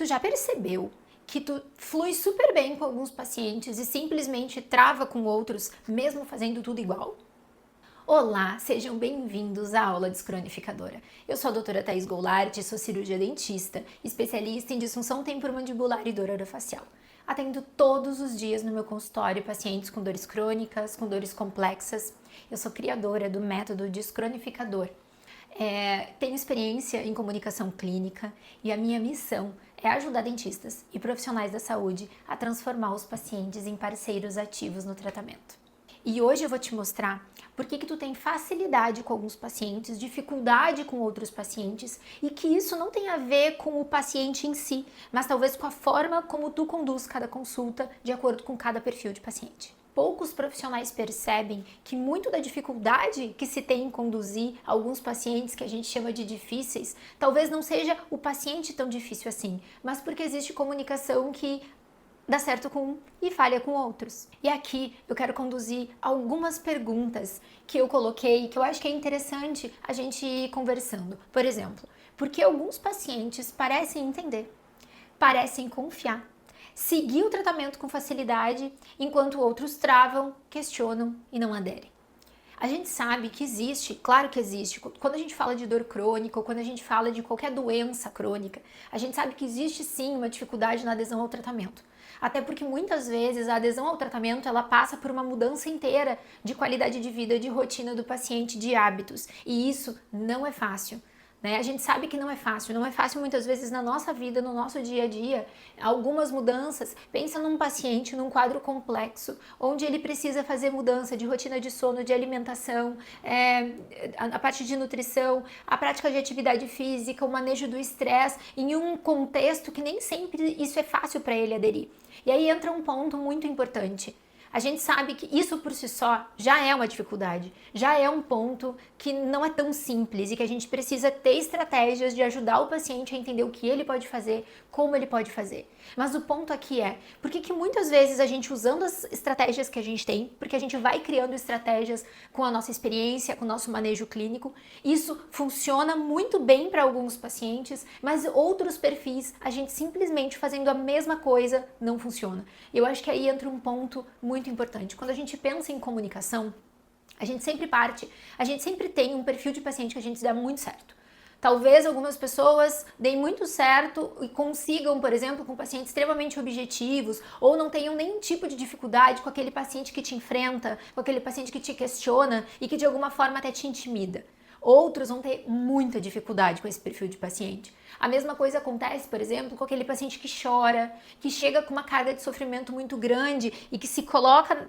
Tu já percebeu que tu flui super bem com alguns pacientes e simplesmente trava com outros, mesmo fazendo tudo igual? Olá, sejam bem-vindos à aula descronificadora. Eu sou a doutora Thaís Goulart, sou cirurgia dentista, especialista em disfunção temporomandibular e dor orofacial. Atendo todos os dias no meu consultório pacientes com dores crônicas, com dores complexas. Eu sou criadora do método descronificador. Tenho experiência em comunicação clínica e a minha missão é ajudar dentistas e profissionais da saúde a transformar os pacientes em parceiros ativos no tratamento. E hoje eu vou te mostrar por que tu tem facilidade com alguns pacientes, dificuldade com outros pacientes e que isso não tem a ver com o paciente em si, mas talvez com a forma como tu conduz cada consulta de acordo com cada perfil de paciente. Poucos profissionais percebem que muito da dificuldade que se tem em conduzir alguns pacientes que a gente chama de difíceis, talvez não seja o paciente tão difícil assim, mas porque existe comunicação que dá certo com um e falha com outros. E aqui eu quero conduzir algumas perguntas que eu coloquei, que eu acho que é interessante a gente ir conversando. Por exemplo, por que alguns pacientes parecem entender, parecem confiar, seguir o tratamento com facilidade, enquanto outros travam, questionam e não aderem? A gente sabe que existe, claro que existe, quando a gente fala de dor crônica ou quando a gente fala de qualquer doença crônica, a gente sabe que existe sim uma dificuldade na adesão ao tratamento. Até porque muitas vezes a adesão ao tratamento ela passa por uma mudança inteira de qualidade de vida, de rotina do paciente, de hábitos, e isso não é fácil. A gente sabe que não é fácil muitas vezes na nossa vida, no nosso dia a dia, algumas mudanças. Pensa num paciente, num quadro complexo, onde ele precisa fazer mudança de rotina de sono, de alimentação, a parte de nutrição, a prática de atividade física, o manejo do estresse, em um contexto que nem sempre isso é fácil para ele aderir. E aí entra um ponto muito importante. A gente sabe que isso por si só já é uma dificuldade, já é um ponto que não é tão simples e que a gente precisa ter estratégias de ajudar o paciente a entender o que ele pode fazer, como ele pode fazer. Mas o ponto aqui é, por que muitas vezes a gente usando as estratégias que a gente tem, porque a gente vai criando estratégias com a nossa experiência, com o nosso manejo clínico, isso funciona muito bem para alguns pacientes, mas outros perfis, a gente simplesmente fazendo a mesma coisa não funciona. Eu acho que aí entra um ponto muito importante. Quando a gente pensa em comunicação, a gente sempre tem um perfil de paciente que a gente se dá muito certo. Talvez algumas pessoas deem muito certo e consigam, por exemplo, com pacientes extremamente objetivos ou não tenham nenhum tipo de dificuldade com aquele paciente que te enfrenta, com aquele paciente que te questiona e que de alguma forma até te intimida. Outros vão ter muita dificuldade com esse perfil de paciente. A mesma coisa acontece, por exemplo, com aquele paciente que chora, que chega com uma carga de sofrimento muito grande e que se coloca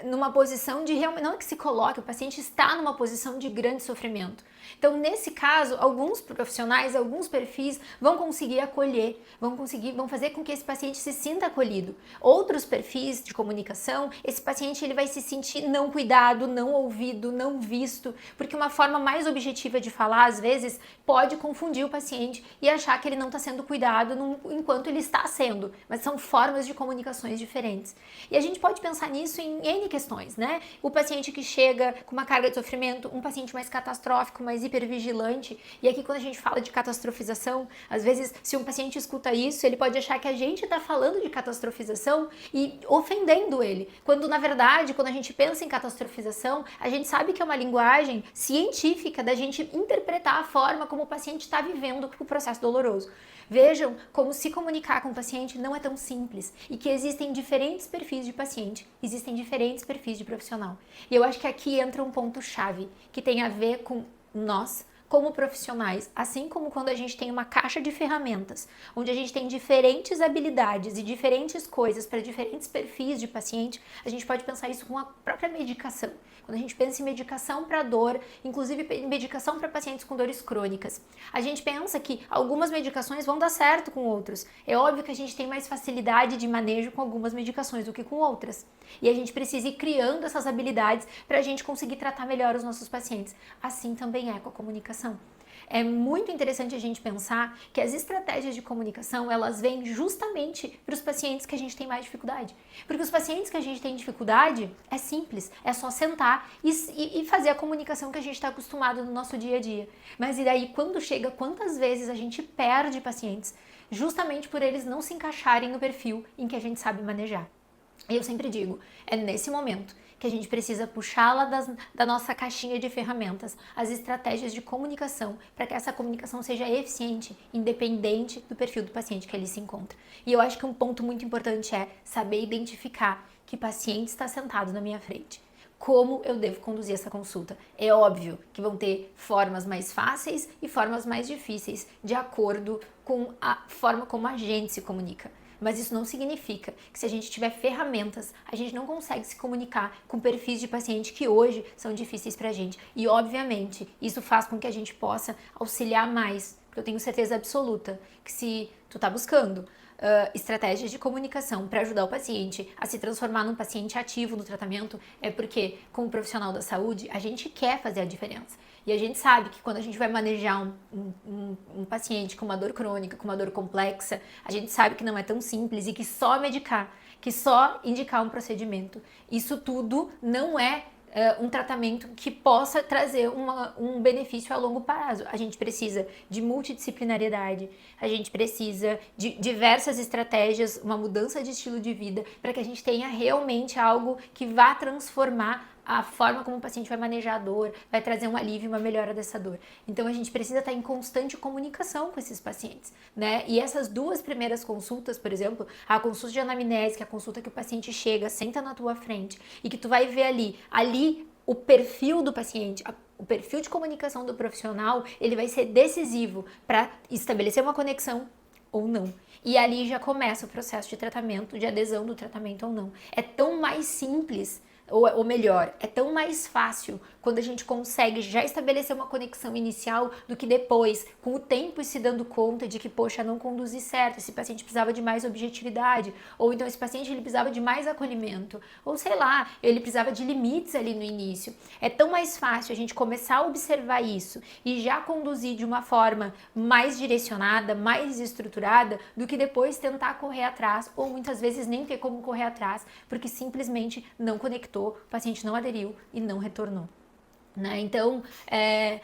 numa posição de realmente, não é que se coloque, o paciente está numa posição de grande sofrimento. Então, nesse caso, alguns profissionais, alguns perfis vão conseguir acolher, vão fazer com que esse paciente se sinta acolhido. Outros perfis de comunicação, esse paciente ele vai se sentir não cuidado, não ouvido, não visto, porque uma forma mais objetiva de falar, às vezes, pode confundir o paciente e achar que ele não está sendo cuidado enquanto ele está sendo, mas são formas de comunicações diferentes. E a gente pode pensar nisso em N questões, né? O paciente que chega com uma carga de sofrimento, um paciente mais catastrófico, mais hipervigilante, e aqui quando a gente fala de catastrofização, às vezes, se um paciente escuta isso, ele pode achar que a gente está falando de catastrofização e ofendendo ele, quando na verdade, quando a gente pensa em catastrofização, a gente sabe que é uma linguagem científica da gente interpretar a forma como o paciente está vivendo o processo doloroso. Vejam como se comunicar com o paciente não é tão simples e que existem diferentes perfis de paciente, existem diferentes perfis de profissional. E eu acho que aqui entra um ponto-chave que tem a ver com nós, como profissionais, assim como quando a gente tem uma caixa de ferramentas, onde a gente tem diferentes habilidades e diferentes coisas para diferentes perfis de paciente, a gente pode pensar isso com a própria medicação. Quando a gente pensa em medicação para dor, inclusive em medicação para pacientes com dores crônicas, a gente pensa que algumas medicações vão dar certo com outros. É óbvio que a gente tem mais facilidade de manejo com algumas medicações do que com outras. E a gente precisa ir criando essas habilidades para a gente conseguir tratar melhor os nossos pacientes. Assim também é com a comunicação. É muito interessante a gente pensar que as estratégias de comunicação, elas vêm justamente para os pacientes que a gente tem mais dificuldade. Porque os pacientes que a gente tem dificuldade, é simples, é só sentar e fazer a comunicação que a gente está acostumado no nosso dia a dia. Mas e daí, quando chega, quantas vezes a gente perde pacientes justamente por eles não se encaixarem no perfil em que a gente sabe manejar. E eu sempre digo, é nesse momento que a gente precisa puxá-la da nossa caixinha de ferramentas, as estratégias de comunicação, para que essa comunicação seja eficiente, independente do perfil do paciente que ele se encontra. E eu acho que um ponto muito importante é saber identificar que paciente está sentado na minha frente. Como eu devo conduzir essa consulta? É óbvio que vão ter formas mais fáceis e formas mais difíceis, de acordo com a forma como a gente se comunica. Mas isso não significa que se a gente tiver ferramentas, a gente não consegue se comunicar com perfis de paciente que hoje são difíceis pra gente. E obviamente, isso faz com que a gente possa auxiliar mais, porque eu tenho certeza absoluta que se tu tá buscando estratégias de comunicação para ajudar o paciente a se transformar num paciente ativo no tratamento, é porque, como profissional da saúde, a gente quer fazer a diferença. E a gente sabe que quando a gente vai manejar um paciente com uma dor crônica, com uma dor complexa, a gente sabe que não é tão simples e que só medicar, que só indicar um procedimento, isso tudo não é um tratamento que possa trazer um benefício a longo prazo. A gente precisa de multidisciplinariedade, a gente precisa de diversas estratégias, uma mudança de estilo de vida, para que a gente tenha realmente algo que vá transformar a forma como o paciente vai manejar a dor, vai trazer um alívio, uma melhora dessa dor. Então a gente precisa estar em constante comunicação com esses pacientes, né? E essas duas primeiras consultas, por exemplo, a consulta de anamnese, que é a consulta que o paciente chega, senta na tua frente e que tu vai ver ali o perfil do paciente, o perfil de comunicação do profissional, ele vai ser decisivo para estabelecer uma conexão ou não. E ali já começa o processo de tratamento, de adesão do tratamento ou não. É tão mais simples, ou melhor, é tão mais fácil quando a gente consegue já estabelecer uma conexão inicial do que depois, com o tempo e se dando conta de que, poxa, não conduzi certo, esse paciente precisava de mais objetividade, ou então esse paciente ele precisava de mais acolhimento, ou sei lá, ele precisava de limites ali no início. É tão mais fácil a gente começar a observar isso e já conduzir de uma forma mais direcionada, mais estruturada, do que depois tentar correr atrás, ou muitas vezes nem ter como correr atrás, porque simplesmente não conectou, o paciente não aderiu e não retornou. Né? Então, é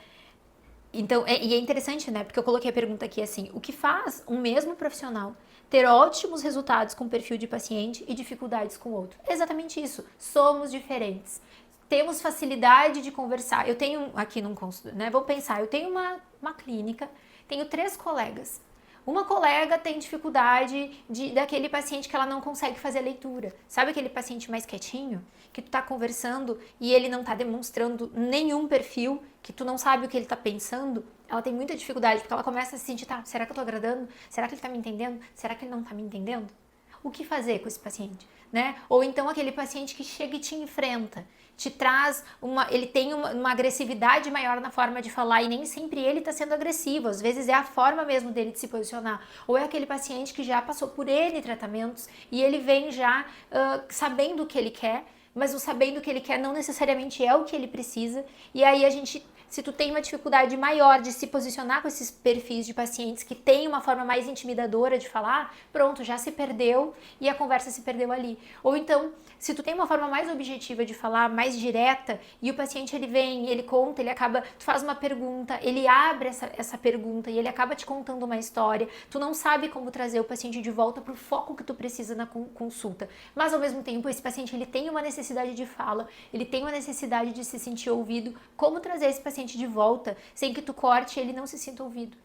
interessante, né? Porque eu coloquei a pergunta aqui assim: o que faz um mesmo profissional ter ótimos resultados com perfil de paciente e dificuldades com outro? É exatamente isso. Somos diferentes. Temos facilidade de conversar. Eu tenho aqui num consultório, né? Vamos pensar, eu tenho uma clínica, tenho 3 colegas. Uma colega tem dificuldade daquele paciente que ela não consegue fazer leitura. Sabe aquele paciente mais quietinho? Que tu tá conversando e ele não tá demonstrando nenhum perfil, que tu não sabe o que ele tá pensando? Ela tem muita dificuldade, porque ela começa a se sentir, tá, será que eu tô agradando? Será que ele tá me entendendo? Será que ele não tá me entendendo? O que fazer com esse paciente, né? Ou então aquele paciente que chega e te enfrenta, te traz ele tem uma agressividade maior na forma de falar e nem sempre ele está sendo agressivo, às vezes é a forma mesmo dele de se posicionar. Ou é aquele paciente que já passou por N tratamentos e ele vem já sabendo o que ele quer, mas o sabendo o que ele quer não necessariamente é o que ele precisa, e aí se tu tem uma dificuldade maior de se posicionar com esses perfis de pacientes que têm uma forma mais intimidadora de falar, pronto, já se perdeu e a conversa se perdeu ali. Ou então, se tu tem uma forma mais objetiva de falar, mais direta, e o paciente ele vem, ele conta, tu faz uma pergunta, ele abre essa pergunta e ele acaba te contando uma história, tu não sabe como trazer o paciente de volta pro foco que tu precisa na consulta, mas ao mesmo tempo esse paciente ele tem uma necessidade de fala, ele tem uma necessidade de se sentir ouvido, como trazer esse paciente de volta sem que tu corte e ele não se sinta ouvido.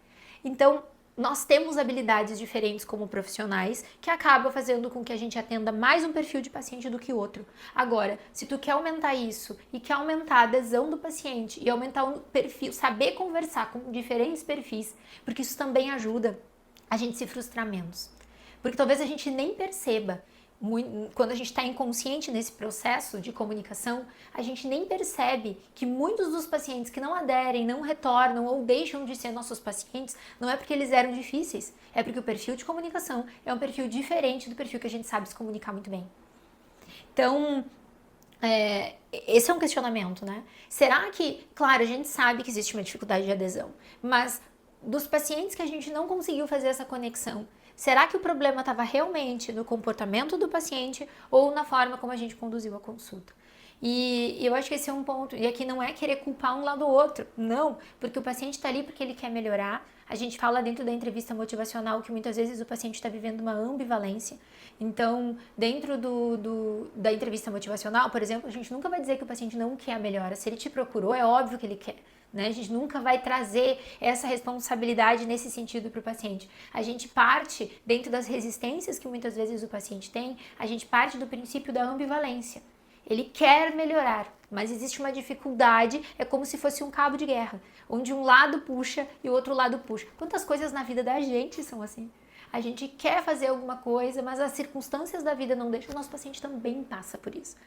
Então, nós temos habilidades diferentes como profissionais que acaba fazendo com que a gente atenda mais um perfil de paciente do que outro. Agora, se tu quer aumentar isso e quer aumentar a adesão do paciente e aumentar o perfil, saber conversar com diferentes perfis, porque isso também ajuda a gente se frustrar menos. Porque talvez a gente nem perceba, quando a gente está inconsciente nesse processo de comunicação, a gente nem percebe que muitos dos pacientes que não aderem, não retornam ou deixam de ser nossos pacientes, não é porque eles eram difíceis, é porque o perfil de comunicação é um perfil diferente do perfil que a gente sabe se comunicar muito bem. Então, esse é um questionamento, né? Será que, claro, a gente sabe que existe uma dificuldade de adesão, mas dos pacientes que a gente não conseguiu fazer essa conexão, será que o problema estava realmente no comportamento do paciente ou na forma como a gente conduziu a consulta? E eu acho que esse é um ponto, e aqui não é querer culpar um lado ou outro, não, porque o paciente está ali porque ele quer melhorar, A gente fala dentro da entrevista motivacional que muitas vezes o paciente está vivendo uma ambivalência. Então, dentro da entrevista motivacional, por exemplo, a gente nunca vai dizer que o paciente não quer a melhora. Se ele te procurou, é óbvio que ele quer. Né? A gente nunca vai trazer essa responsabilidade nesse sentido para o paciente. A gente parte, dentro das resistências que muitas vezes o paciente tem, a gente parte do princípio da ambivalência. Ele quer melhorar, mas existe uma dificuldade, é como se fosse um cabo de guerra, onde um lado puxa e o outro lado puxa. Quantas coisas na vida da gente são assim? A gente quer fazer alguma coisa, mas as circunstâncias da vida não deixam, o nosso paciente também passa por isso.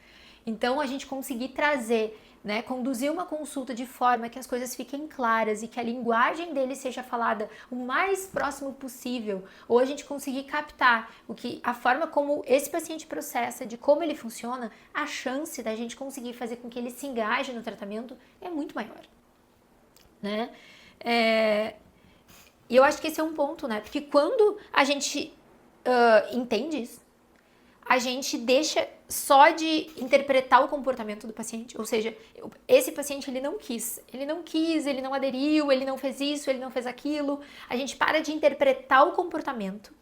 Então, a gente conseguir trazer, né, conduzir uma consulta de forma que as coisas fiquem claras e que a linguagem dele seja falada o mais próximo possível, ou a gente conseguir captar a forma como esse paciente processa, de como ele funciona, a chance da gente conseguir fazer com que ele se engaje no tratamento é muito maior, né? E eu acho que esse é um ponto, né? Porque quando a gente entende isso, a gente deixa só de interpretar o comportamento do paciente, ou seja, esse paciente ele não quis, ele não aderiu, ele não fez isso, ele não fez aquilo. A gente para de interpretar o comportamento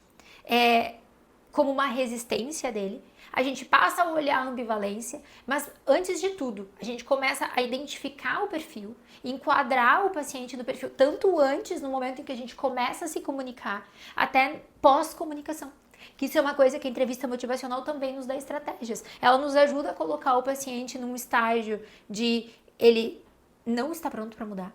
como uma resistência dele, a gente passa a olhar a ambivalência, mas antes de tudo, a gente começa a identificar o perfil, enquadrar o paciente no perfil, tanto antes, no momento em que a gente começa a se comunicar, até pós-comunicação. Que isso é uma coisa que a entrevista motivacional também nos dá estratégias. Ela nos ajuda a colocar o paciente num estágio de ele não está pronto para mudar.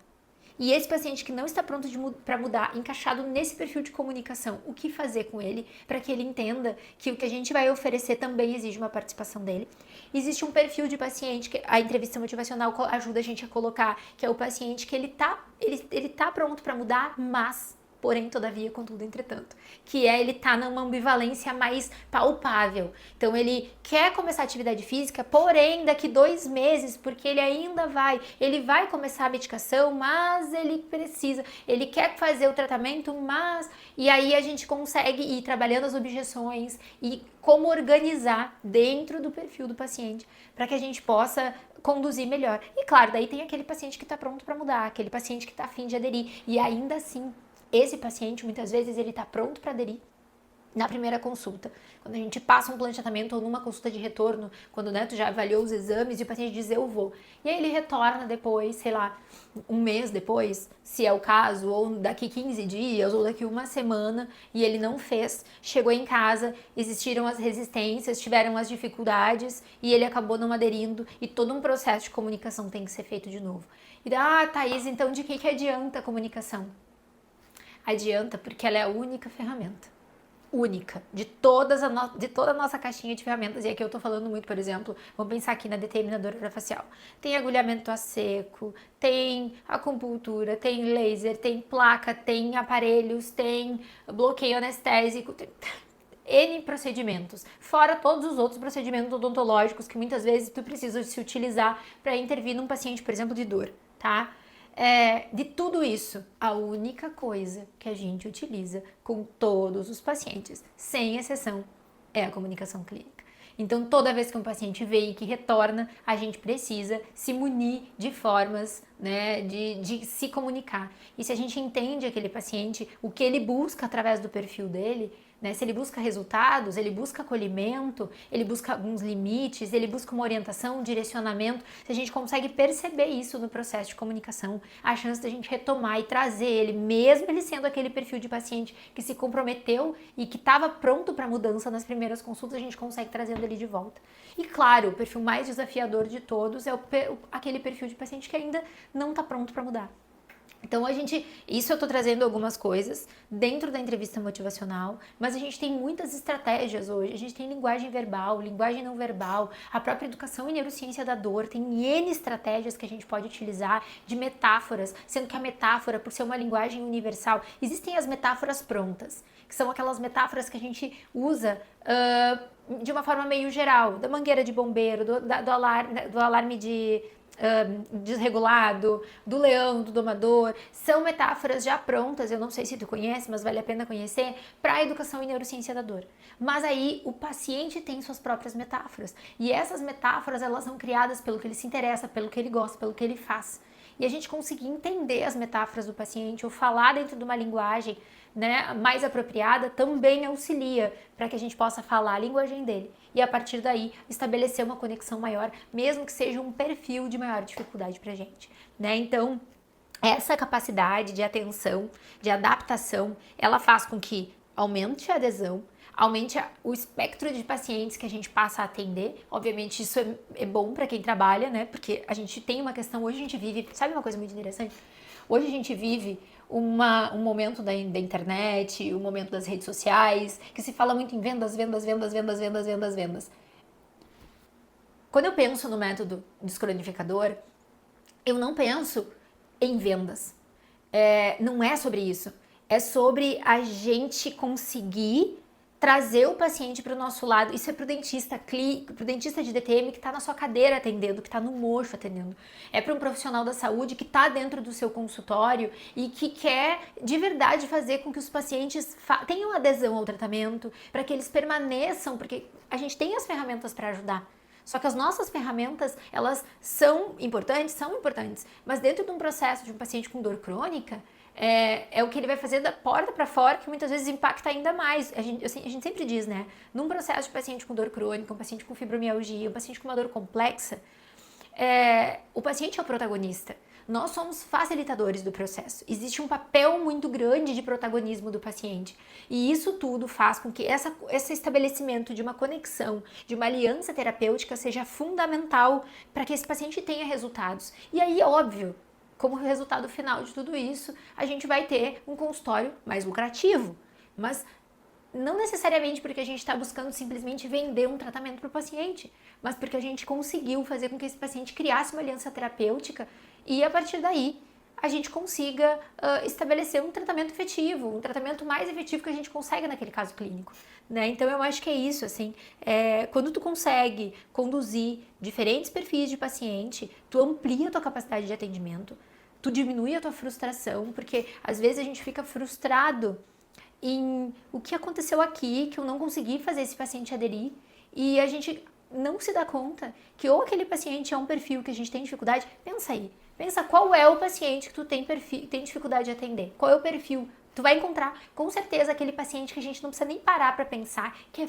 E esse paciente que não está pronto para mudar, encaixado nesse perfil de comunicação, o que fazer com ele para que ele entenda que o que a gente vai oferecer também exige uma participação dele. Existe um perfil de paciente que a entrevista motivacional ajuda a gente a colocar, que é o paciente que ele tá pronto para mudar, mas porém, todavia, contudo, entretanto, que ele tá numa ambivalência mais palpável. Então, ele quer começar a atividade física, porém, daqui 2 meses, porque ele vai começar a medicação, mas ele quer fazer o tratamento, mas... E aí a gente consegue ir trabalhando as objeções e como organizar dentro do perfil do paciente, para que a gente possa conduzir melhor. E claro, daí tem aquele paciente que tá pronto para mudar, aquele paciente que tá a fim de aderir, e ainda assim, esse paciente, muitas vezes, ele está pronto para aderir na primeira consulta. Quando a gente passa um plano de tratamento ou numa consulta de retorno, quando tu já avaliou os exames e o paciente diz eu vou. E aí ele retorna depois, sei lá, 1 mês depois, se é o caso, ou daqui 15 dias, ou daqui 1 semana, e ele não fez, chegou em casa, existiram as resistências, tiveram as dificuldades, e ele acabou não aderindo, e todo um processo de comunicação tem que ser feito de novo. E Thaís, então de que adianta a comunicação? Adianta porque ela é a única ferramenta, única, de toda a nossa caixinha de ferramentas. E aqui eu tô falando muito, por exemplo, vamos pensar aqui na determinadora orofacial. Tem agulhamento a seco, tem acupuntura, tem laser, tem placa, tem aparelhos, tem bloqueio anestésico, tem N procedimentos, fora todos os outros procedimentos odontológicos que muitas vezes tu precisa se utilizar para intervir num paciente, por exemplo, de dor, tá? De tudo isso, a única coisa que a gente utiliza com todos os pacientes, sem exceção, é a comunicação clínica. Então, toda vez que um paciente vem e que retorna, a gente precisa se munir de formas, né, de se comunicar. E se a gente entende aquele paciente, o que ele busca através do perfil dele, né, se ele busca resultados, ele busca acolhimento, ele busca alguns limites, ele busca uma orientação, um direcionamento, se a gente consegue perceber isso no processo de comunicação, a chance da gente retomar e trazer ele, mesmo ele sendo aquele perfil de paciente que se comprometeu e que estava pronto para mudança nas primeiras consultas, a gente consegue trazê-lo ele de volta. E claro, o perfil mais desafiador de todos é aquele perfil de paciente que ainda não está pronto para mudar. Então isso eu tô trazendo algumas coisas dentro da entrevista motivacional, mas a gente tem muitas estratégias hoje, a gente tem linguagem verbal, linguagem não verbal, a própria educação e neurociência da dor, tem N estratégias que a gente pode utilizar de metáforas, sendo que a metáfora, por ser uma linguagem universal, existem as metáforas prontas, que são aquelas metáforas que a gente usa de uma forma meio geral, da mangueira de bombeiro, do alarme desregulado, do leão, do domador, são metáforas já prontas, eu não sei se tu conhece, mas vale a pena conhecer, para a educação e neurociência da dor. Mas aí o paciente tem suas próprias metáforas, e essas metáforas elas são criadas pelo que ele se interessa, pelo que ele gosta, pelo que ele faz. E a gente conseguir entender as metáforas do paciente ou falar dentro de uma linguagem, né, mais apropriada também auxilia para que a gente possa falar a linguagem dele e a partir daí estabelecer uma conexão maior, mesmo que seja um perfil de maior dificuldade para a gente, né? Então, essa capacidade de atenção, de adaptação, ela faz com que aumente a adesão, aumente o espectro de pacientes que a gente passa a atender. Obviamente isso é bom para quem trabalha, né? Porque a gente tem uma questão, hoje a gente vive, sabe uma coisa muito interessante? Hoje a gente vive um momento da internet, um momento das redes sociais, que se fala muito em vendas, vendas, vendas, vendas, vendas, vendas, vendas. Quando eu penso no método descronificador, eu não penso em vendas. Não é sobre isso. É sobre a gente conseguir trazer o paciente para o nosso lado. Isso é para o dentista de DTM que está na sua cadeira atendendo, que está no mocho atendendo. É para um profissional da saúde que está dentro do seu consultório e que quer de verdade fazer com que os pacientes tenham adesão ao tratamento, para que eles permaneçam, porque a gente tem as ferramentas para ajudar. Só que as nossas ferramentas, elas são importantes, mas dentro de um processo de um paciente com dor crônica, é o que ele vai fazer da porta para fora que muitas vezes impacta ainda mais. A gente sempre diz, né? Num processo de paciente com dor crônica, um paciente com fibromialgia, um paciente com uma dor complexa, o paciente é o protagonista. Nós somos facilitadores do processo. Existe um papel muito grande de protagonismo do paciente. E isso tudo faz com que esse estabelecimento de uma conexão, de uma aliança terapêutica seja fundamental para que esse paciente tenha resultados. E aí, óbvio, como resultado final de tudo isso, a gente vai ter um consultório mais lucrativo. Mas não necessariamente porque a gente está buscando simplesmente vender um tratamento para o paciente, mas porque a gente conseguiu fazer com que esse paciente criasse uma aliança terapêutica e a partir daí a gente consiga estabelecer um tratamento efetivo, um tratamento mais efetivo que a gente consegue naquele caso clínico, né? Então eu acho que é isso, assim, quando tu consegue conduzir diferentes perfis de paciente, tu amplia a tua capacidade de atendimento, tu diminui a tua frustração, porque às vezes a gente fica frustrado em o que aconteceu aqui, que eu não consegui fazer esse paciente aderir, e a gente não se dá conta que ou aquele paciente é um perfil que a gente tem dificuldade. Pensa aí, pensa qual é o paciente que tu tem dificuldade de atender, qual é o perfil. Tu vai encontrar com certeza aquele paciente que a gente não precisa nem parar para pensar, que é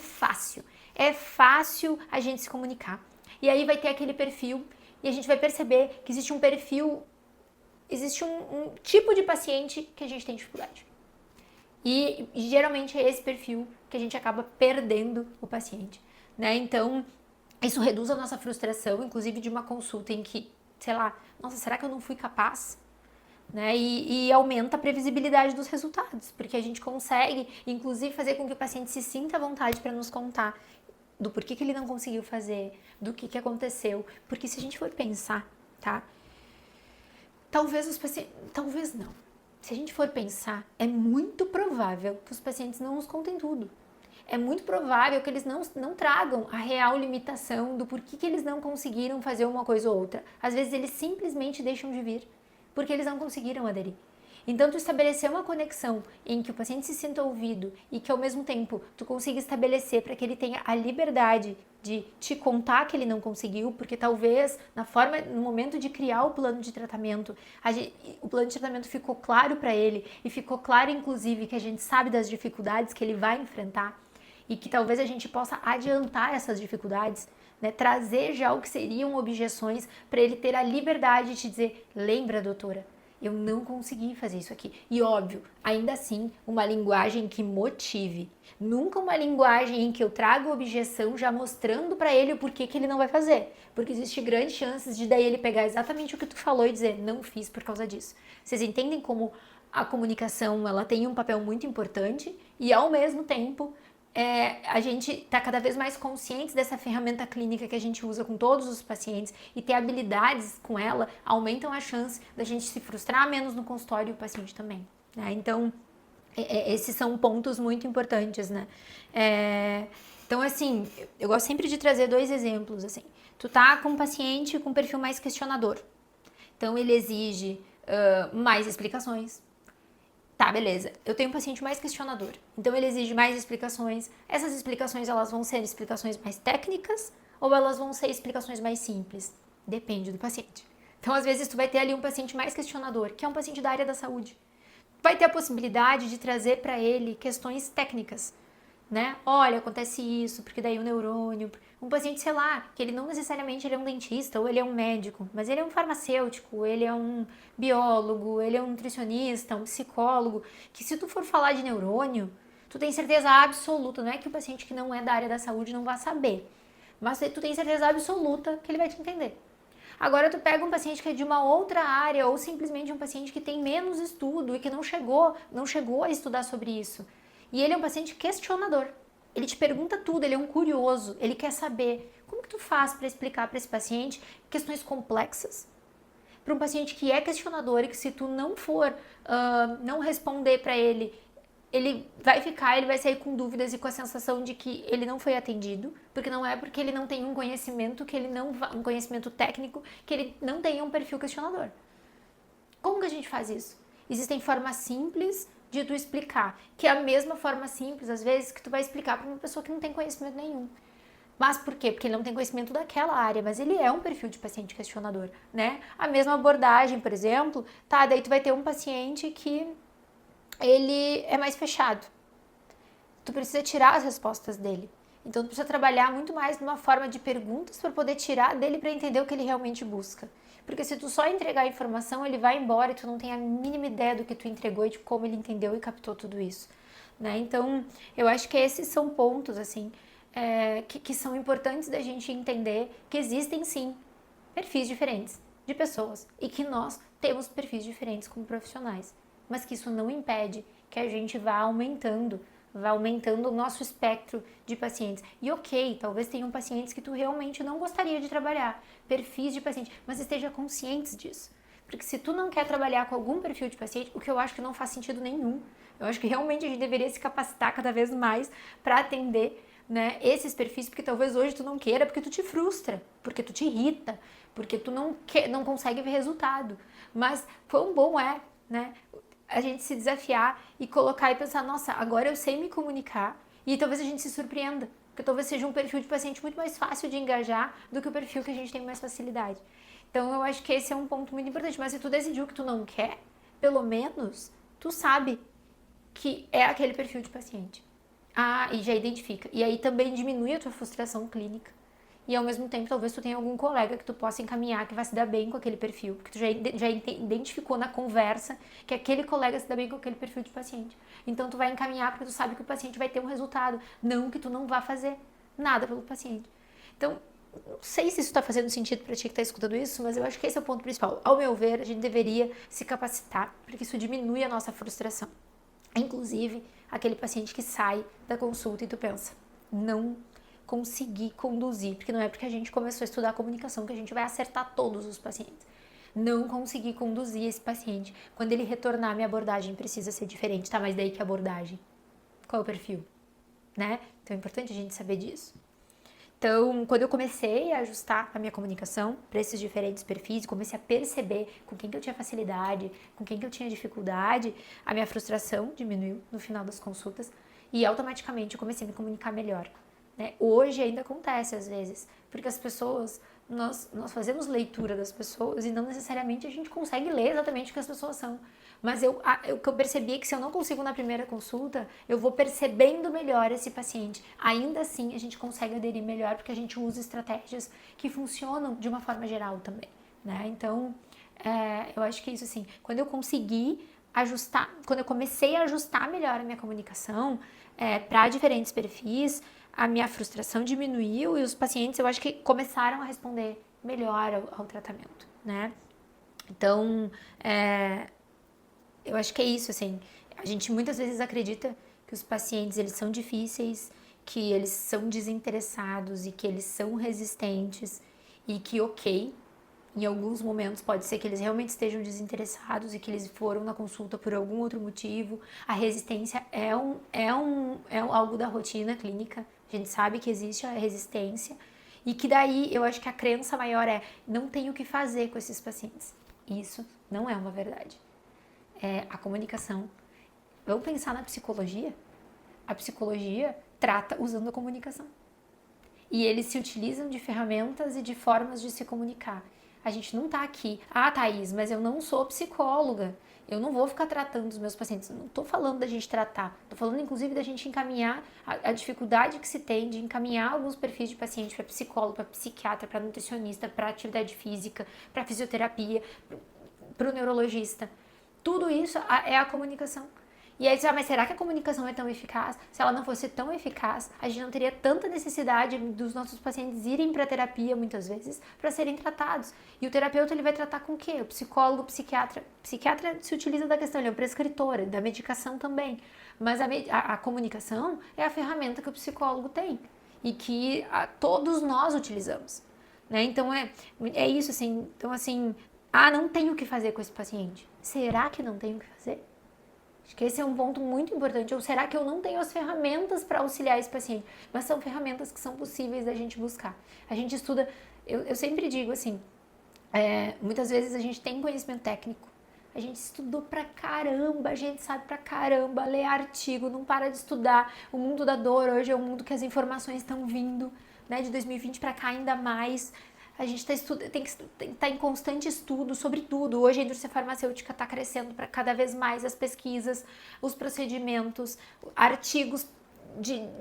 fácil a gente se comunicar. E aí vai ter aquele perfil e a gente vai perceber que existe um perfil, existe um tipo de paciente que a gente tem dificuldade. E geralmente é esse perfil que a gente acaba perdendo o paciente, né? Então, isso reduz a nossa frustração, inclusive de uma consulta em que, sei lá, nossa, será que eu não fui capaz? Né? E aumenta a previsibilidade dos resultados, porque a gente consegue, inclusive, fazer com que o paciente se sinta à vontade para nos contar do porquê que ele não conseguiu fazer, do que aconteceu. Porque se a gente for pensar, tá? Talvez os pacientes... Talvez não. Se a gente for pensar, é muito provável que os pacientes não nos contem tudo. É muito provável que eles não tragam a real limitação do porquê que eles não conseguiram fazer uma coisa ou outra. Às vezes eles simplesmente deixam de vir, porque eles não conseguiram aderir. Então, tu estabelecer uma conexão em que o paciente se sinta ouvido e que, ao mesmo tempo, tu consiga estabelecer para que ele tenha a liberdade de te contar que ele não conseguiu, porque talvez, no momento de criar o plano de tratamento, o plano de tratamento ficou claro para ele e ficou claro, inclusive, que a gente sabe das dificuldades que ele vai enfrentar e que talvez a gente possa adiantar essas dificuldades, né? Trazer já o que seriam objeções para ele ter a liberdade de te dizer, lembra, doutora, eu não consegui fazer isso aqui. E óbvio, ainda assim, uma linguagem que motive. Nunca uma linguagem em que eu trago objeção já mostrando para ele o porquê que ele não vai fazer. Porque existe grandes chances de daí ele pegar exatamente o que tu falou e dizer, não fiz por causa disso. Vocês entendem como a comunicação ela tem um papel muito importante e ao mesmo tempo a gente está cada vez mais consciente dessa ferramenta clínica que a gente usa com todos os pacientes e ter habilidades com ela aumentam a chance da gente se frustrar menos no consultório e o paciente também, né? Então, esses são pontos muito importantes, né? Então, assim, eu gosto sempre de trazer dois exemplos, assim. Tu tá com um paciente com um perfil mais questionador, então ele exige mais explicações. Tá, beleza. Eu tenho um paciente mais questionador, então ele exige mais explicações. Essas explicações, elas vão ser explicações mais técnicas ou elas vão ser explicações mais simples? Depende do paciente. Então, às vezes, tu vai ter ali um paciente mais questionador, que é um paciente da área da saúde. Vai ter a possibilidade de trazer para ele questões técnicas, né? Olha, acontece isso, porque daí o neurônio... Um paciente, sei lá, que ele não necessariamente ele é um dentista ou ele é um médico, mas ele é um farmacêutico, ele é um biólogo, ele é um nutricionista, um psicólogo, que se tu for falar de neurônio, tu tem certeza absoluta, não é que o paciente que não é da área da saúde não vai saber, mas tu tem certeza absoluta que ele vai te entender. Agora tu pega um paciente que é de uma outra área ou simplesmente um paciente que tem menos estudo e que não chegou a estudar sobre isso. E ele é um paciente questionador. Ele te pergunta tudo, ele é um curioso, ele quer saber como que tu faz para explicar para esse paciente questões complexas. Para um paciente que é questionador e que se tu não for, não responder para ele, ele vai sair com dúvidas e com a sensação de que ele não foi atendido, porque não é porque ele não tem um conhecimento, um conhecimento técnico, que ele não tem um perfil questionador. Como que a gente faz isso? Existem formas simples de tu explicar, que é a mesma forma simples, às vezes, que tu vai explicar para uma pessoa que não tem conhecimento nenhum. Mas por quê? Porque ele não tem conhecimento daquela área, mas ele é um perfil de paciente questionador, né? A mesma abordagem, por exemplo, tá, daí tu vai ter um paciente que ele é mais fechado. Tu precisa tirar as respostas dele. Então tu precisa trabalhar muito mais numa forma de perguntas para poder tirar dele para entender o que ele realmente busca. Porque se tu só entregar a informação, ele vai embora e tu não tem a mínima ideia do que tu entregou e de como ele entendeu e captou tudo isso, né? Então, eu acho que esses são pontos, assim, que são importantes da gente entender que existem, sim, perfis diferentes de pessoas e que nós temos perfis diferentes como profissionais, mas que isso não impede que a gente vá aumentando o nosso espectro de pacientes. E ok, talvez tenham pacientes que tu realmente não gostaria de trabalhar, perfis de paciente, mas esteja consciente disso. Porque se tu não quer trabalhar com algum perfil de paciente, o que eu acho que não faz sentido nenhum, eu acho que realmente a gente deveria se capacitar cada vez mais para atender, né, esses perfis, porque talvez hoje tu não queira, porque tu te frustra, porque tu te irrita, porque tu não consegue ver resultado. Mas quão bom é, né, a gente se desafiar e colocar e pensar, nossa, agora eu sei me comunicar, e talvez a gente se surpreenda, porque talvez seja um perfil de paciente muito mais fácil de engajar do que o perfil que a gente tem mais facilidade. Então eu acho que esse é um ponto muito importante, mas se tu decidiu que tu não quer, pelo menos tu sabe que é aquele perfil de paciente. Ah, e já identifica. E aí também diminui a tua frustração clínica. E ao mesmo tempo, talvez tu tenha algum colega que tu possa encaminhar que vai se dar bem com aquele perfil, porque tu já identificou na conversa que aquele colega se dá bem com aquele perfil de paciente. Então tu vai encaminhar porque tu sabe que o paciente vai ter um resultado, não que tu não vá fazer nada pelo paciente. Então, não sei se isso está fazendo sentido para ti que está escutando isso, mas eu acho que esse é o ponto principal. Ao meu ver, a gente deveria se capacitar, porque isso diminui a nossa frustração. Inclusive, aquele paciente que sai da consulta e tu pensa, não consegui conduzir, porque não é porque a gente começou a estudar comunicação que a gente vai acertar todos os pacientes. Não consegui conduzir esse paciente. Quando ele retornar, minha abordagem precisa ser diferente, tá? Mas daí que abordagem? Qual é o perfil? Né? Então é importante a gente saber disso. Então, quando eu comecei a ajustar a minha comunicação para esses diferentes perfis, comecei a perceber com quem que eu tinha facilidade, com quem que eu tinha dificuldade, a minha frustração diminuiu no final das consultas e automaticamente eu comecei a me comunicar melhor. Né? Hoje ainda acontece às vezes, porque as pessoas, nós fazemos leitura das pessoas e não necessariamente a gente consegue ler exatamente o que as pessoas são. Mas o que eu percebi é que se eu não consigo na primeira consulta, eu vou percebendo melhor esse paciente. Ainda assim, a gente consegue aderir melhor porque a gente usa estratégias que funcionam de uma forma geral também, né? Então, eu acho que isso assim, quando eu consegui ajustar, quando eu comecei a ajustar melhor a minha comunicação para diferentes perfis, a minha frustração diminuiu e os pacientes, eu acho que começaram a responder melhor ao tratamento, né? Então, eu acho que é isso, assim, a gente muitas vezes acredita que os pacientes, eles são difíceis, que eles são desinteressados e que eles são resistentes e que, ok, em alguns momentos pode ser que eles realmente estejam desinteressados e que eles foram na consulta por algum outro motivo. A resistência é algo da rotina clínica, a gente sabe que existe a resistência e que daí eu acho que a crença maior não tenho o que fazer com esses pacientes. Isso não é uma verdade. A comunicação. Vamos pensar na psicologia? A psicologia trata usando a comunicação. E eles se utilizam de ferramentas e de formas de se comunicar. A gente não tá aqui, ah, Thaís, mas eu não sou psicóloga, eu não vou ficar tratando os meus pacientes. Não tô falando da gente tratar, tô falando inclusive da gente encaminhar a dificuldade que se tem de encaminhar alguns perfis de paciente para psicólogo, para psiquiatra, para nutricionista, para atividade física, para fisioterapia, para o neurologista. Tudo isso é a comunicação. E aí, mas será que a comunicação é tão eficaz? Se ela não fosse tão eficaz, a gente não teria tanta necessidade dos nossos pacientes irem para terapia, muitas vezes, para serem tratados. E o terapeuta, ele vai tratar com o quê? O psicólogo, o psiquiatra. O psiquiatra se utiliza da questão, ele é um prescritor, da medicação também. Mas a comunicação é a ferramenta que o psicólogo tem e que todos nós utilizamos. Né? Então, é isso, assim. Então, assim, não tenho o que fazer com esse paciente. Será que não tenho o que fazer? Acho que esse é um ponto muito importante. Ou será que eu não tenho as ferramentas para auxiliar esse paciente? Mas são ferramentas que são possíveis da gente buscar. A gente estuda, eu sempre digo assim, muitas vezes a gente tem conhecimento técnico, a gente estudou pra caramba, a gente sabe pra caramba, lê artigo, não para de estudar. O mundo da dor hoje é um mundo que as informações estão vindo, né, de 2020 pra cá ainda mais. A gente tem que estar em constante estudo sobre tudo. Hoje a indústria farmacêutica está crescendo para cada vez mais as pesquisas, os procedimentos, artigos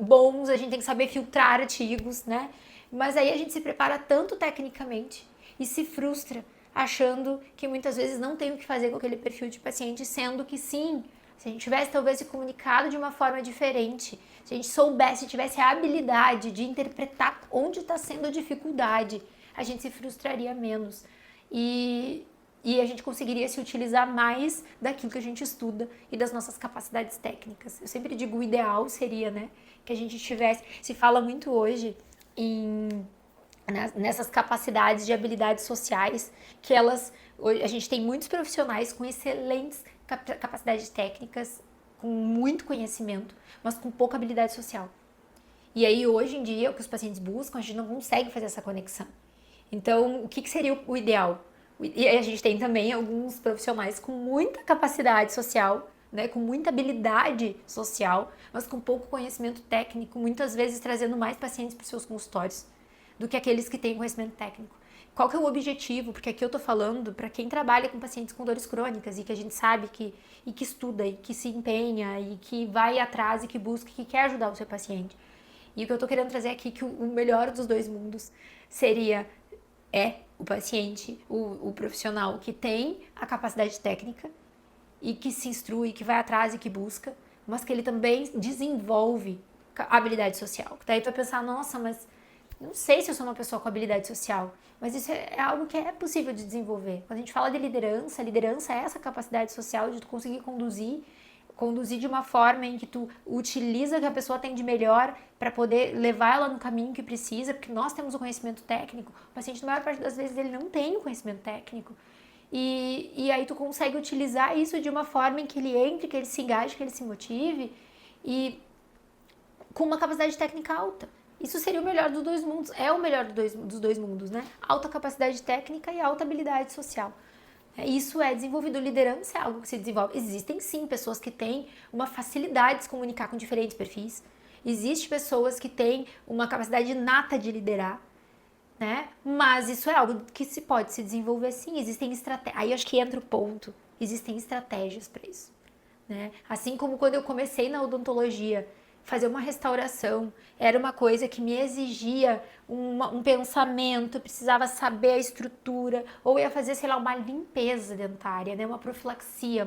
bons, a gente tem que saber filtrar artigos, né? Mas aí a gente se prepara tanto tecnicamente e se frustra, achando que muitas vezes não tem o que fazer com aquele perfil de paciente, sendo que sim, se a gente tivesse talvez se comunicado de uma forma diferente, se a gente soubesse, tivesse a habilidade de interpretar onde está sendo a dificuldade, a gente se frustraria menos e a gente conseguiria se utilizar mais daquilo que a gente estuda e das nossas capacidades técnicas. Eu sempre digo, o ideal seria, né, que a gente tivesse, se fala muito hoje nessas capacidades de habilidades sociais, que a gente tem muitos profissionais com excelentes capacidades técnicas, com muito conhecimento, mas com pouca habilidade social. E aí, hoje em dia, o que os pacientes buscam, a gente não consegue fazer essa conexão. Então, o que seria o ideal? E a gente tem também alguns profissionais com muita capacidade social, né, com muita habilidade social, mas com pouco conhecimento técnico, muitas vezes trazendo mais pacientes para os seus consultórios do que aqueles que têm conhecimento técnico. Qual que é o objetivo? Porque aqui eu tô falando para quem trabalha com pacientes com dores crônicas e que a gente sabe que estuda e que se empenha e que vai atrás e que busca e que quer ajudar o seu paciente. E o que eu tô querendo trazer aqui é que o melhor dos dois mundos seria o paciente, o profissional que tem a capacidade técnica e que se instrui, que vai atrás e que busca, mas que ele também desenvolve a habilidade social. Daí tu vai pensar, nossa, mas não sei se eu sou uma pessoa com habilidade social, mas isso é algo que é possível de desenvolver. Quando a gente fala de liderança, liderança é essa capacidade social de tu conseguir conduzir de uma forma em que tu utiliza o que a pessoa tem de melhor para poder levar ela no caminho que precisa, porque nós temos o conhecimento técnico, o paciente, na maior parte das vezes, ele não tem o conhecimento técnico. E aí tu consegue utilizar isso de uma forma em que ele entre, que ele se engaje, que ele se motive e com uma capacidade técnica alta. Isso seria o melhor dos dois mundos, é o melhor dos dois mundos, né? Alta capacidade técnica e alta habilidade social. Isso é desenvolvido. Liderança é algo que se desenvolve. Existem sim pessoas que têm uma facilidade de se comunicar com diferentes perfis. Existem pessoas que têm uma capacidade inata de liderar, né? Mas isso é algo que se pode se desenvolver sim. Existem estratégias. Aí acho que entra o ponto. Existem estratégias para isso, né? Assim como quando eu comecei na odontologia, fazer uma restauração era uma coisa que me exigia um pensamento, eu precisava saber a estrutura, ou ia fazer, sei lá, uma limpeza dentária, né? Uma profilaxia,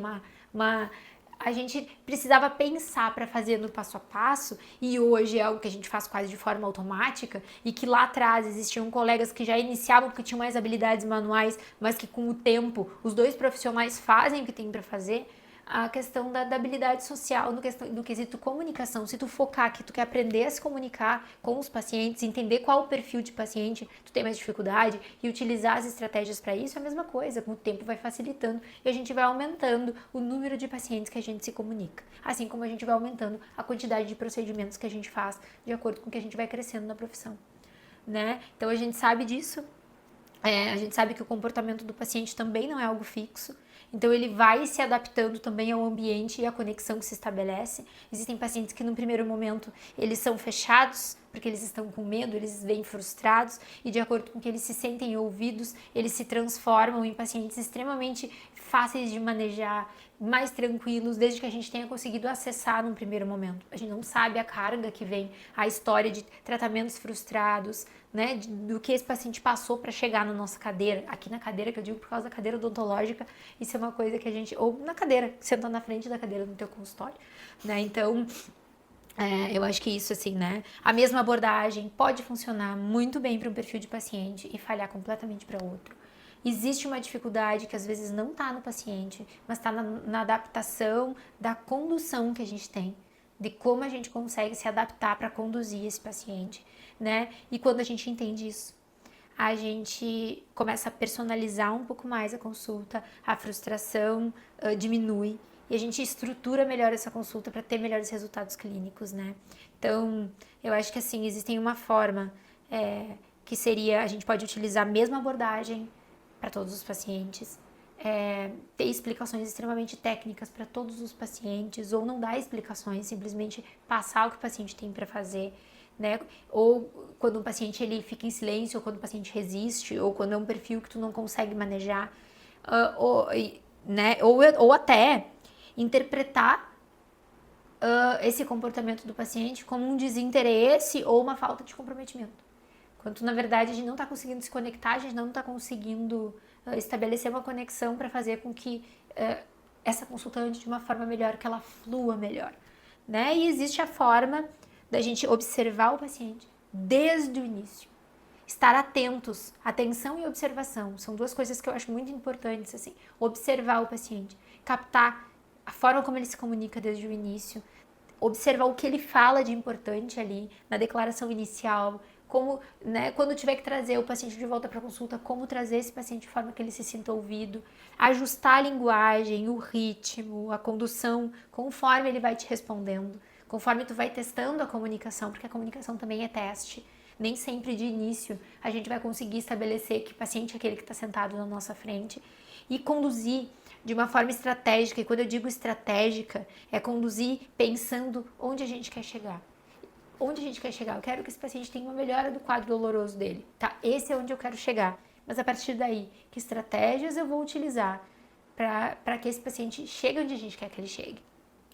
a gente precisava pensar para fazer no passo a passo, e hoje é algo que a gente faz quase de forma automática, e que lá atrás existiam colegas que já iniciavam porque tinham mais habilidades manuais, mas que com o tempo os dois profissionais fazem o que tem para fazer. A questão da habilidade social no quesito comunicação. Se tu focar que tu quer aprender a se comunicar com os pacientes, entender qual o perfil de paciente tu tem mais dificuldade e utilizar as estratégias para isso, é a mesma coisa. Com o tempo vai facilitando e a gente vai aumentando o número de pacientes que a gente se comunica. Assim como a gente vai aumentando a quantidade de procedimentos que a gente faz de acordo com o que a gente vai crescendo na profissão, né? Então a gente sabe disso. A gente sabe que o comportamento do paciente também não é algo fixo. Então ele vai se adaptando também ao ambiente e à conexão que se estabelece. Existem pacientes que no primeiro momento eles são fechados, porque eles estão com medo, eles vêm frustrados e de acordo com que eles se sentem ouvidos, eles se transformam em pacientes extremamente fáceis de manejar, mais tranquilos, desde que a gente tenha conseguido acessar num primeiro momento. A gente não sabe a carga que vem, a história de tratamentos frustrados, né, do que esse paciente passou para chegar na nossa cadeira, aqui na cadeira que eu digo por causa da cadeira odontológica, isso é uma coisa que a gente, ou na cadeira, sentando na frente da cadeira no teu consultório, né, então eu acho que isso assim, né, a mesma abordagem pode funcionar muito bem para um perfil de paciente e falhar completamente para outro. Existe uma dificuldade que às vezes não está no paciente, mas está na adaptação da condução que a gente tem, de como a gente consegue se adaptar para conduzir esse paciente, né? E quando a gente entende isso, a gente começa a personalizar um pouco mais a consulta, a frustração diminui e a gente estrutura melhor essa consulta para ter melhores resultados clínicos, né? Então, eu acho que assim, existe uma forma que seria, a gente pode utilizar a mesma abordagem para todos os pacientes, ter explicações extremamente técnicas para todos os pacientes, ou não dar explicações, simplesmente passar o que o paciente tem para fazer, né? Ou quando o paciente ele fica em silêncio, ou quando o paciente resiste, ou quando é um perfil que tu não consegue manejar, né? Ou até interpretar esse comportamento do paciente como um desinteresse ou uma falta de comprometimento. Quando na verdade a gente não está conseguindo se conectar, a gente não está conseguindo estabelecer uma conexão para fazer com que essa consulta ande de uma forma melhor, que ela flua melhor, né? E existe a forma da gente observar o paciente desde o início. Estar atentos, atenção e observação, são duas coisas que eu acho muito importantes, assim. Observar o paciente, captar a forma como ele se comunica desde o início, observar o que ele fala de importante ali na declaração inicial, como, né, quando tiver que trazer o paciente de volta para a consulta, como trazer esse paciente de forma que ele se sinta ouvido, ajustar a linguagem, o ritmo, a condução, conforme ele vai te respondendo, conforme tu vai testando a comunicação, porque a comunicação também é teste. Nem sempre de início a gente vai conseguir estabelecer que paciente é aquele que está sentado na nossa frente e conduzir de uma forma estratégica. E quando eu digo estratégica, é conduzir pensando onde a gente quer chegar. Onde a gente quer chegar? Eu quero que esse paciente tenha uma melhora do quadro doloroso dele, tá? Esse é onde eu quero chegar. Mas a partir daí, que estratégias eu vou utilizar para que esse paciente chegue onde a gente quer que ele chegue,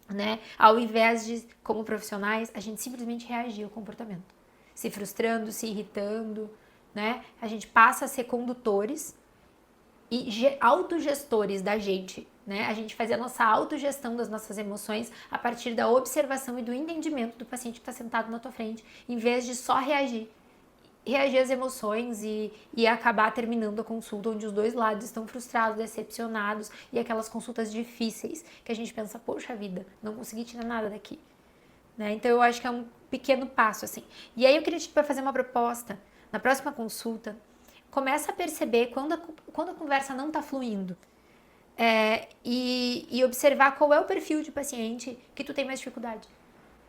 né? Ao invés de, como profissionais, a gente simplesmente reagir ao comportamento, se frustrando, se irritando, né? A gente passa a ser condutores e autogestores da gente, né? A gente fazer a nossa autogestão das nossas emoções a partir da observação e do entendimento do paciente que está sentado na tua frente, em vez de só reagir às emoções e acabar terminando a consulta onde os dois lados estão frustrados, decepcionados e aquelas consultas difíceis que a gente pensa, poxa vida, não consegui tirar nada daqui, né? Então eu acho que é um pequeno passo assim. E aí eu queria te fazer uma proposta na próxima consulta. Começa a perceber quando a conversa não está fluindo e observar qual é o perfil de paciente que tu tem mais dificuldade.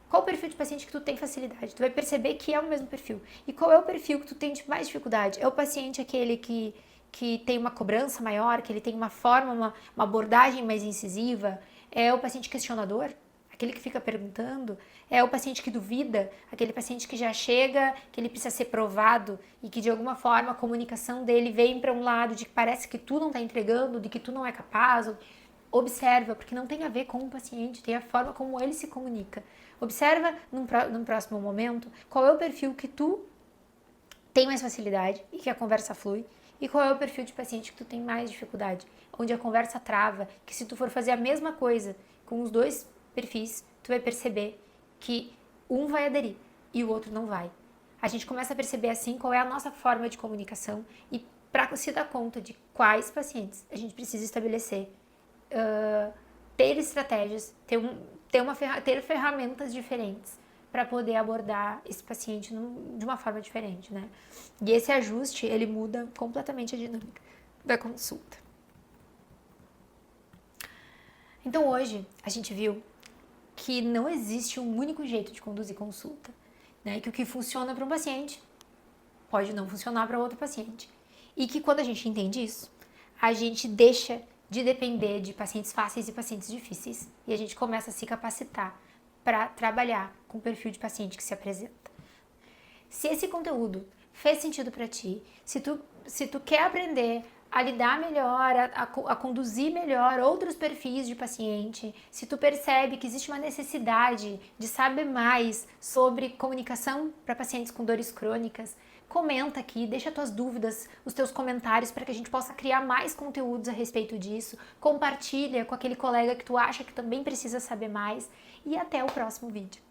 Qual o perfil de paciente que tu tem facilidade? Tu vai perceber que é o mesmo perfil. E qual é o perfil que tu tem de mais dificuldade? É o paciente aquele que tem uma cobrança maior, que ele tem uma forma, uma abordagem mais incisiva? É o paciente questionador? Aquele que fica perguntando? É o paciente que duvida? Aquele paciente que já chega, que ele precisa ser provado e que de alguma forma a comunicação dele vem para um lado de que parece que tu não está entregando, de que tu não é capaz. Observa, porque não tem a ver com o paciente, tem a forma como ele se comunica. Observa num próximo momento qual é o perfil que tu tem mais facilidade e que a conversa flui e qual é o perfil de paciente que tu tem mais dificuldade, onde a conversa trava, que se tu for fazer a mesma coisa com os dois perfis, tu vai perceber que um vai aderir e o outro não vai. A gente começa a perceber assim qual é a nossa forma de comunicação e para se dar conta de quais pacientes a gente precisa estabelecer, ter estratégias, ter ferramentas diferentes para poder abordar esse paciente de uma forma diferente, né? E esse ajuste, ele muda completamente a dinâmica da consulta. Então hoje a gente viu que não existe um único jeito de conduzir consulta, né? Que o que funciona para um paciente pode não funcionar para outro paciente. E que quando a gente entende isso, a gente deixa de depender de pacientes fáceis e pacientes difíceis e a gente começa a se capacitar para trabalhar com o perfil de paciente que se apresenta. Se esse conteúdo fez sentido para ti, se tu quer aprender a lidar melhor, a conduzir melhor outros perfis de paciente, se tu percebe que existe uma necessidade de saber mais sobre comunicação para pacientes com dores crônicas, comenta aqui, deixa tuas dúvidas, os teus comentários para que a gente possa criar mais conteúdos a respeito disso, compartilha com aquele colega que tu acha que também precisa saber mais e até o próximo vídeo.